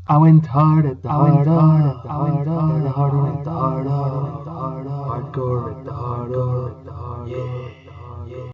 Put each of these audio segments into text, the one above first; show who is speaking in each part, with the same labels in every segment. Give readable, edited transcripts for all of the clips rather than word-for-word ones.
Speaker 1: I went hard at the hard of, I went hard at the hard on at the hard of, hardcore at the hard of, yeah.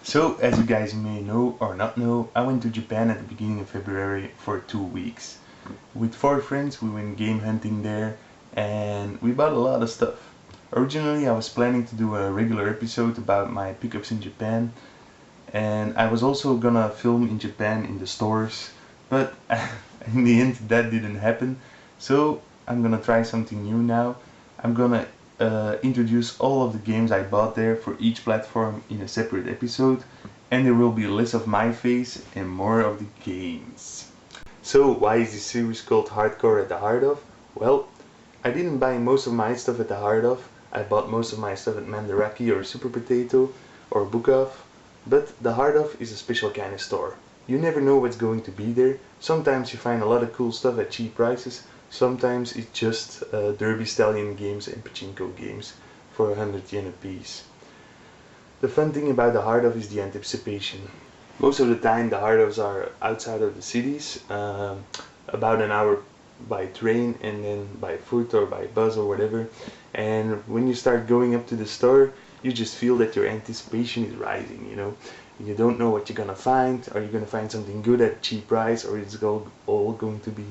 Speaker 2: So, as you guys may know or not know, I went to Japan at the beginning of February for 2 weeks. With 4 friends, we went game hunting there and we bought a lot of stuff. Originally, I was planning to do a regular episode about my pickups in Japan, and I was also gonna film in Japan in the stores, but in the end that didn't happen. So I'm gonna try something new now. I'm gonna introduce all of the games I bought there for each platform in a separate episode, and there will be less of my face and more of the games. So why is this series called Hardcore at the Heart of? Well, I didn't buy most of my stuff at the Heart of. I bought most of my stuff at Mandaraki or Super Potato or Book Off. But the Heart of is a special kind of store. You never know what's going to be there. Sometimes you find a lot of cool stuff at cheap prices. Sometimes it's just Derby Stallion games and Pachinko games for 100 yen a piece. The fun thing about the Heart of is the anticipation. Most of the time the Heart ofs are outside of the cities, about an hour by train and then by foot or by bus or whatever. And when you start going up to the store, you just feel that your anticipation is rising, you know. You don't know what you're gonna find. Are you gonna find something good at a cheap price, or is it all going to be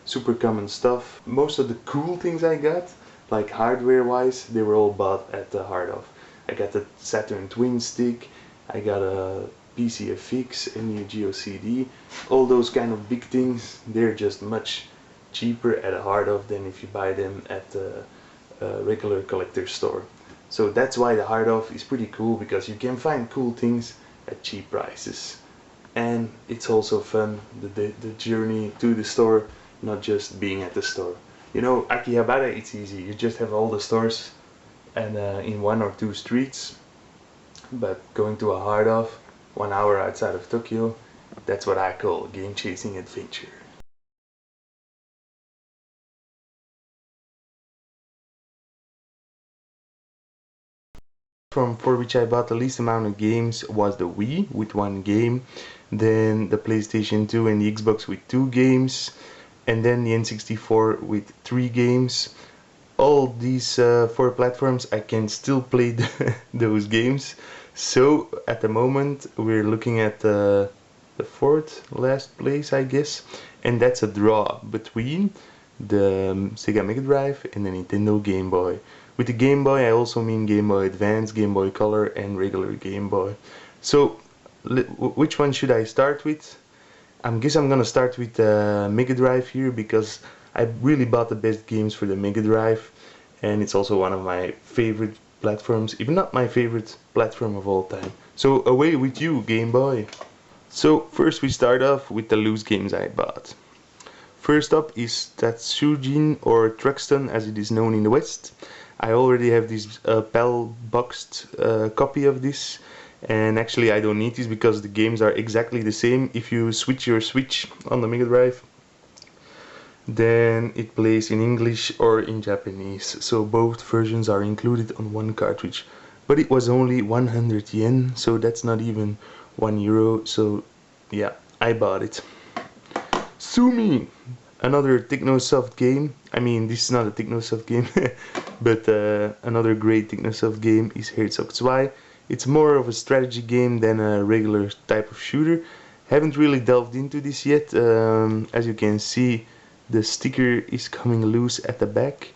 Speaker 2: super common stuff? Most of the cool things I got, like hardware wise, they were all bought at the Heart of. I got the Saturn Twin Stick, I got a PCFX, a Neo Geo CD, all those kind of big things, they're just much cheaper at a Heart of than if you buy them at the regular collector store. So that's why the Heart of is pretty cool, because you can find cool things at cheap prices. And it's also fun, the journey to the store, not just being at the store. You know, Akihabara, it's easy. You just have all the stores and in 1 or 2 streets. But going to a Heart of, 1 hour outside of Tokyo, that's what I call game chasing adventure. From for which I bought the least amount of games was the Wii with 1 game, then the PlayStation 2 and the Xbox with 2 games, and then the N64 with 3 games. All these 4 platforms I can still play those games. So at the moment we're looking at the fourth last place, I guess, and that's a draw between the Sega Mega Drive and the Nintendo Game Boy. With the Game Boy I also mean Game Boy Advance, Game Boy Color and regular Game Boy. So which one should I start with? I guess I'm gonna start with the Mega Drive here, because I really bought the best games for the Mega Drive, and it's also one of my favorite platforms, if not my favorite platform of all time. So away with you, Game Boy! So first we start off with the loose games I bought. First up is Tatsujin, or Truxton as it is known in the West. I already have this PAL boxed copy of this, and actually I don't need this because the games are exactly the same. If you switch your Switch on the Mega Drive, then it plays in English or in Japanese, so both versions are included on one cartridge. But it was only 100 yen, so that's not even €1, so yeah, I bought it. Sumi! Another Technosoft game. I mean, this is not a Technosoft game, but another great Technosoft game is Herzog 2. It's more of a strategy game than a regular type of shooter. Haven't really delved into this yet. As you can see, the sticker is coming loose at the back.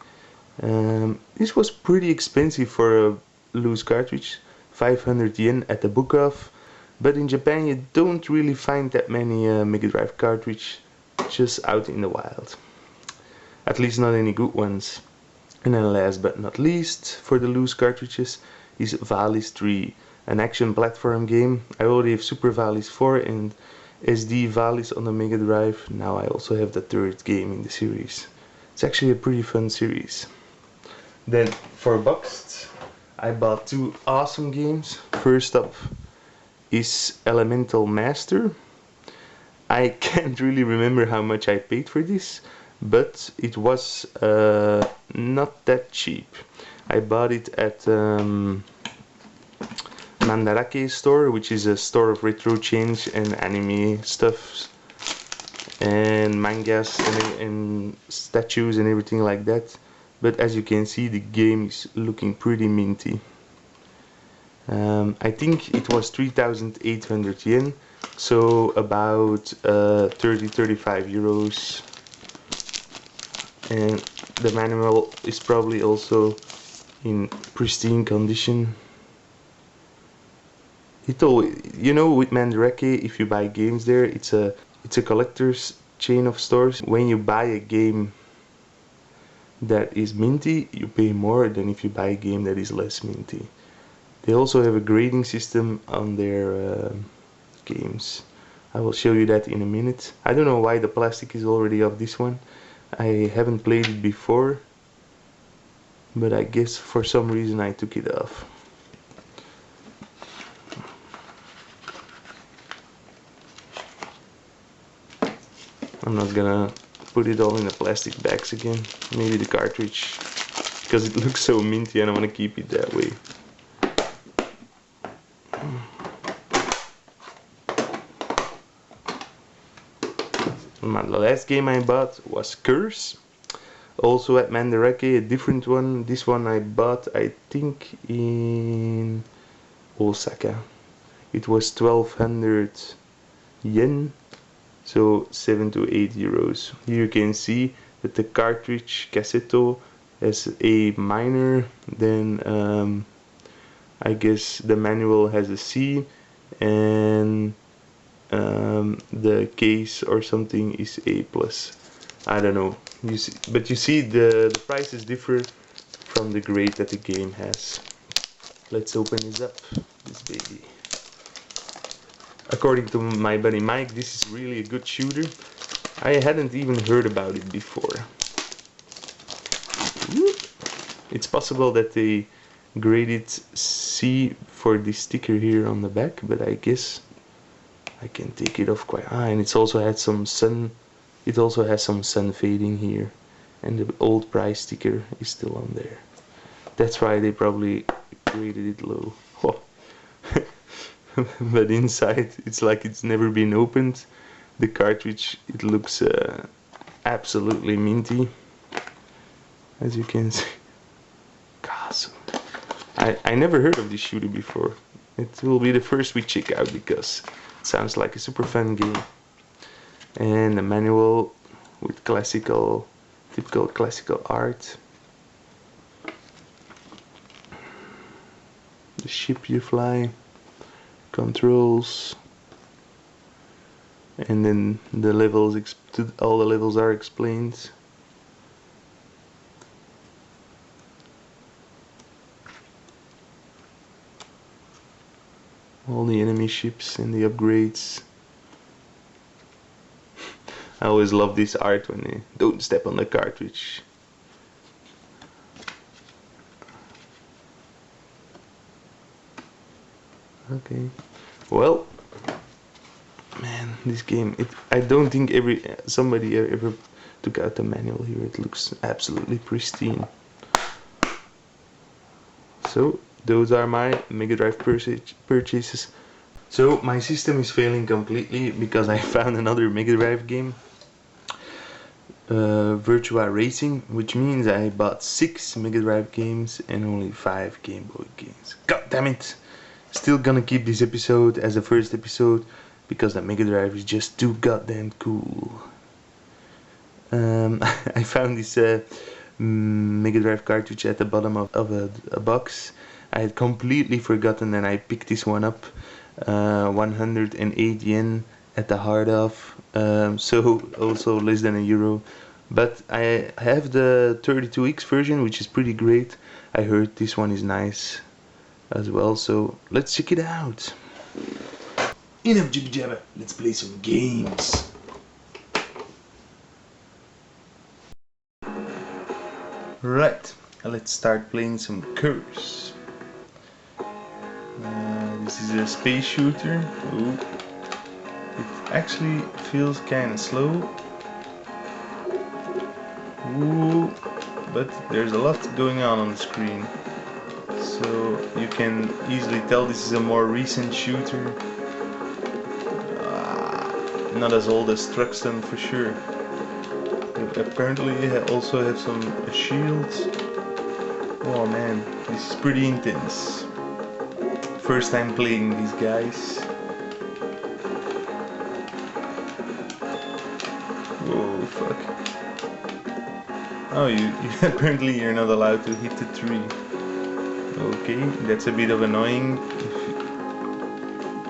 Speaker 2: This was pretty expensive for a loose cartridge, 500 yen at the Book Off. But in Japan you don't really find that many Mega Drive cartridges just out in the wild. At least not any good ones. And then last but not least, for the loose cartridges, is Valis 3, an action platform game. I already have Super Valis 4 and SD Valis on the Mega Drive. Now I also have the third game in the series. It's actually a pretty fun series. Then for boxed, I bought 2 awesome games. First up is Elemental Master. I can't really remember how much I paid for this, but it was not that cheap. I bought it at Mandarake store, which is a store of retro change and anime stuff and mangas and statues and everything like that. But as you can see, the game is looking pretty minty. I think it was 3,800 yen, so about 30-35 euros. And the manual is probably also in pristine condition. You know, with Mandarake, if you buy games there, it's a collector's chain of stores. When you buy a game that is minty, you pay more than if you buy a game that is less minty. They also have a grading system on their games. I will show you that in a minute. I don't know why the plastic is already off this one. I haven't played it before, but I guess for some reason I took it off. I'm not gonna put it all in the plastic bags again. Maybe the cartridge, because it looks so minty and I want to keep it that way. The last game I bought was Curse, also at Mandarake, a different one. This one I bought, I think, in Osaka. It was 1200 yen, so 7 to 8 euros. Here you can see that the cartridge Cassetto has a minor, then I guess the manual has a C, and the case or something is A+. I don't know. But you see the prices differ from the grade that the game has. Let's open this up, this baby. According to my buddy Mike, this is really a good shooter. I hadn't even heard about it before. It's possible that they graded C for the sticker here on the back, but I guess I can take it off quite high. And it's also had some sun. It also has some sun fading here, and the old price sticker is still on there. That's why they probably graded it low. But inside it's like it's never been opened. The cartridge, it looks absolutely minty, as you can see. Awesome. I never heard of this shooter before. It will be the first we check out because it sounds like a super fun game. And a manual with typical classical art. The ship you fly, controls, and then the levels, all the levels are explained. All the enemy ships and the upgrades. I always love this art when they don't step on the cartridge. Okay, well, man, this game, I don't think somebody ever took out the manual here. It looks absolutely pristine. So those are my Mega Drive purchases. So my system is failing completely because I found another Mega Drive game, Virtua Racing, which means I bought 6 Mega Drive games and only 5 Game Boy games. God damn it! Still gonna keep this episode as the first episode because the Mega Drive is just too goddamn cool. I found this Mega Drive cartridge at the bottom of a box. I had completely forgotten and I picked this one up. 108 yen at the hard off, so also less than €1. But I have the 32X version, which is pretty great. I heard this one is nice as well, so let's check it out. Enough jibber jabber, let's play some games. Right, let's start playing some Curse. This is a space shooter. Ooh. It actually feels kinda slow. Ooh, but there's a lot going on the screen. So So you can easily tell this is a more recent shooter. Not as old as Truxton for sure. Apparently also have some shields. Oh man, this is pretty intense. First time playing these guys. Whoa, fuck. Oh, you apparently you're not allowed to hit the tree. Okay, that's a bit of annoying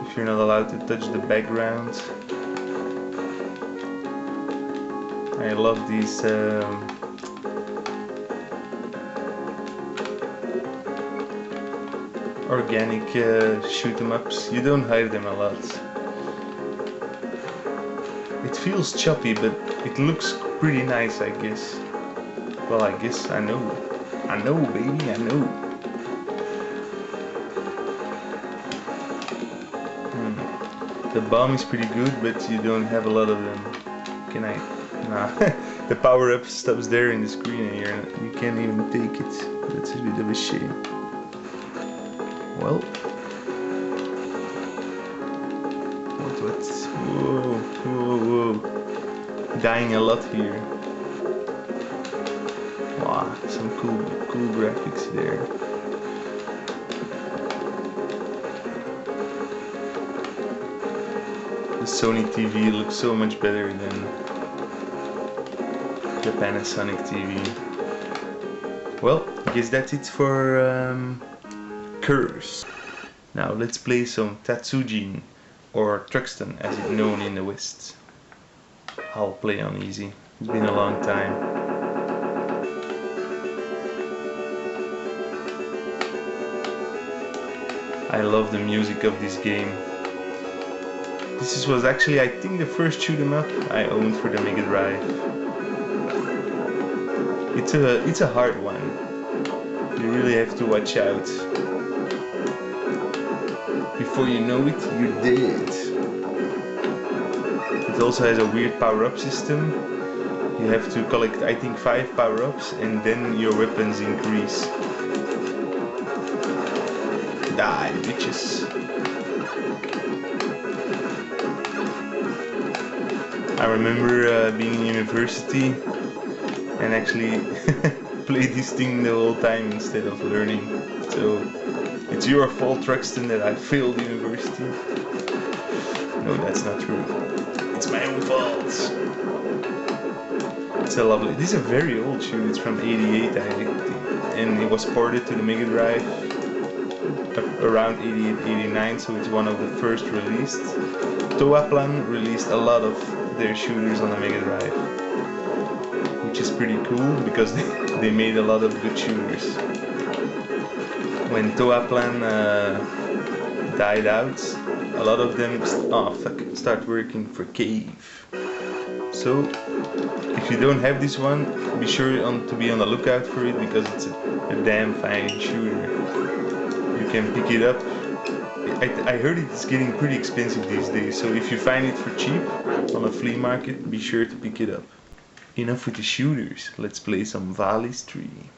Speaker 2: if you're not allowed to touch the background. I love these organic shoot 'em ups. You don't hire them a lot. It feels choppy, but it looks pretty nice, I guess. Well, I guess I know, baby, I know. The bomb is pretty good, but you don't have a lot of them. Can I? Nah. The power-up stops there in the screen, and you can't even take it. That's a bit of a shame. Well, what? Whoa! Dying a lot here. Wow, some cool graphics there. The Sony TV looks so much better than the Panasonic TV. Well, I guess that's it for Curse. Now let's play some Tatsujin, or Truxton as it's known in the West. I'll play on easy. It's been a long time. I love the music of this game. This was actually, I think, the first shoot 'em up I owned for the Mega Drive. It's a hard one. You really have to watch out. Before you know it, you're dead. It also has a weird power-up system. You have to collect, I think, 5 power-ups, and then your weapons increase. Die, bitches. I remember being in university and actually play this thing the whole time instead of learning. So it's your fault, Truxton, that I failed university. No, that's not true. It's my own fault. It's a lovely. This is a very old shoe. It's from '88, I think, and it was ported to the Mega Drive around '88, '89. So it's one of the first released. Toaplan released a lot of their shooters on the Mega Drive, which is pretty cool because they made a lot of good shooters. When Toaplan died out, a lot of them start working for Cave. So if you don't have this one, be sure to be on the lookout for it because it's a damn fine shooter. You can pick it up. I heard it's getting pretty expensive these days, so if you find it for cheap on a flea market, be sure to pick it up. Enough with the shooters, let's play some Valley's Tree.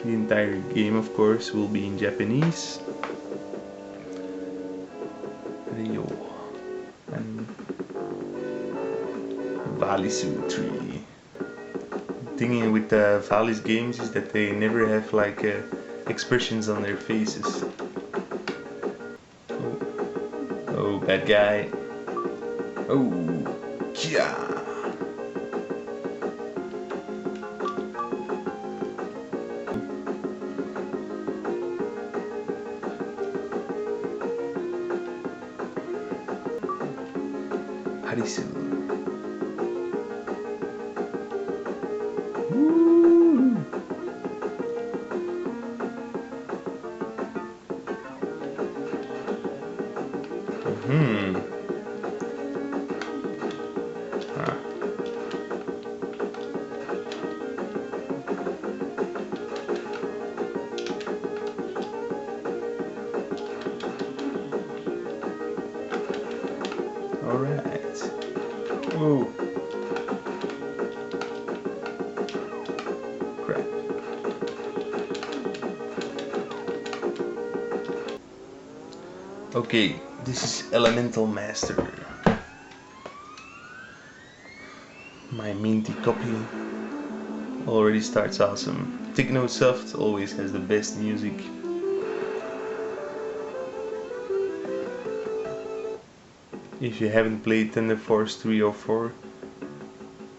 Speaker 2: The entire game, of course, will be in Japanese. Rio and Valley's Tree. Thing with the Valley's games is that they never have like expressions on their faces. Oh, bad guy. Oh, yeah. Harisu. Alright. Whoa. Okay, this is Elemental Master. My minty copy already starts awesome. Technosoft always has the best music. If you haven't played Thunder Force 3 or 4,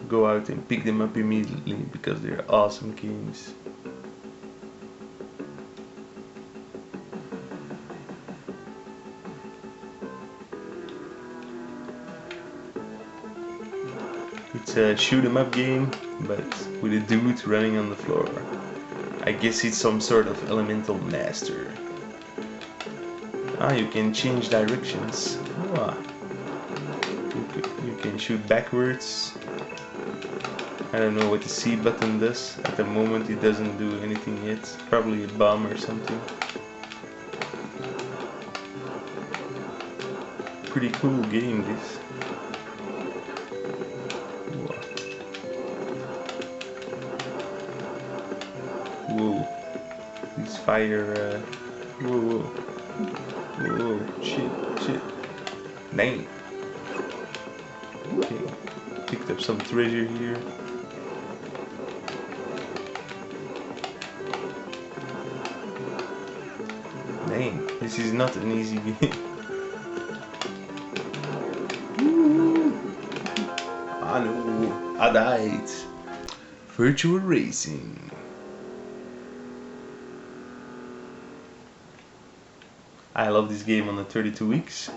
Speaker 2: go out and pick them up immediately because they're awesome games. It's a shoot 'em up game, but with a dude running on the floor. I guess it's some sort of Elemental Master. Ah, you can change directions. Ah. You can shoot backwards. I don't know what the C button does. At the moment it doesn't do anything yet. Probably a bomb or something. Pretty cool game this. Whoa. These fire... whoa. Whoa. Shit. Dang. Okay. Picked up some treasure here. Dang, this is not an easy game. Ah no, I died. Virtua Racing. I love this game on the 32 weeks.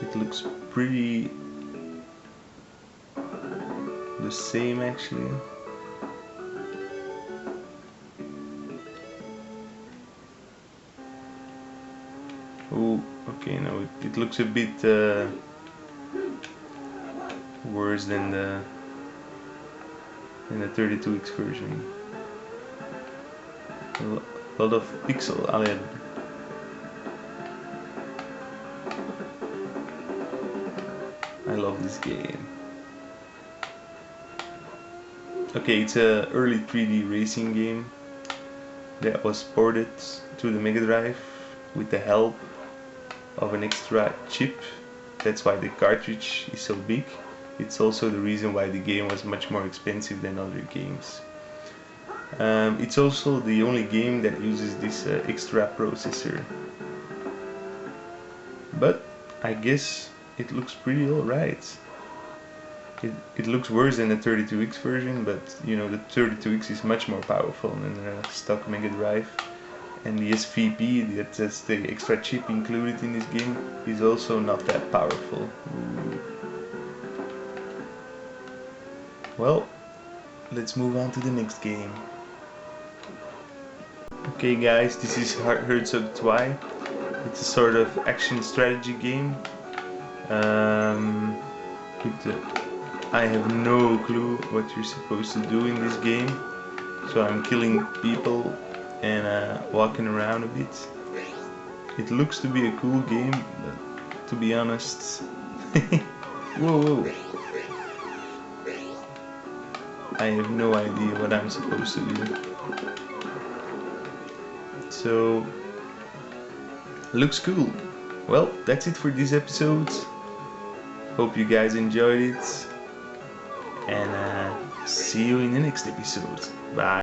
Speaker 2: It looks pretty the same actually. Oh, okay, no, it looks a bit worse than the 32x version. A lot of pixel alien. I love this game. Okay, it's a early 3D racing game that was ported to the Mega Drive with the help of an extra chip. That's why the cartridge is so big. It's also the reason why the game was much more expensive than other games. It's also the only game that uses this extra processor. But I guess it looks pretty alright. It looks worse than the 32x version, but you know, the 32x is much more powerful than the stock Mega Drive. And the SVP, that's the extra chip included in this game, is also not that powerful. Ooh. Well, let's move on to the next game. Okay guys, this is Herzog 2. It's a sort of action strategy game. I have no clue what you're supposed to do in this game. So I'm killing people and walking around a bit. It looks to be a cool game, but to be honest... Whoa. I have no idea what I'm supposed to do. So, looks cool. Well, that's it for this episode. Hope you guys enjoyed it. And see you in the next episode. Bye.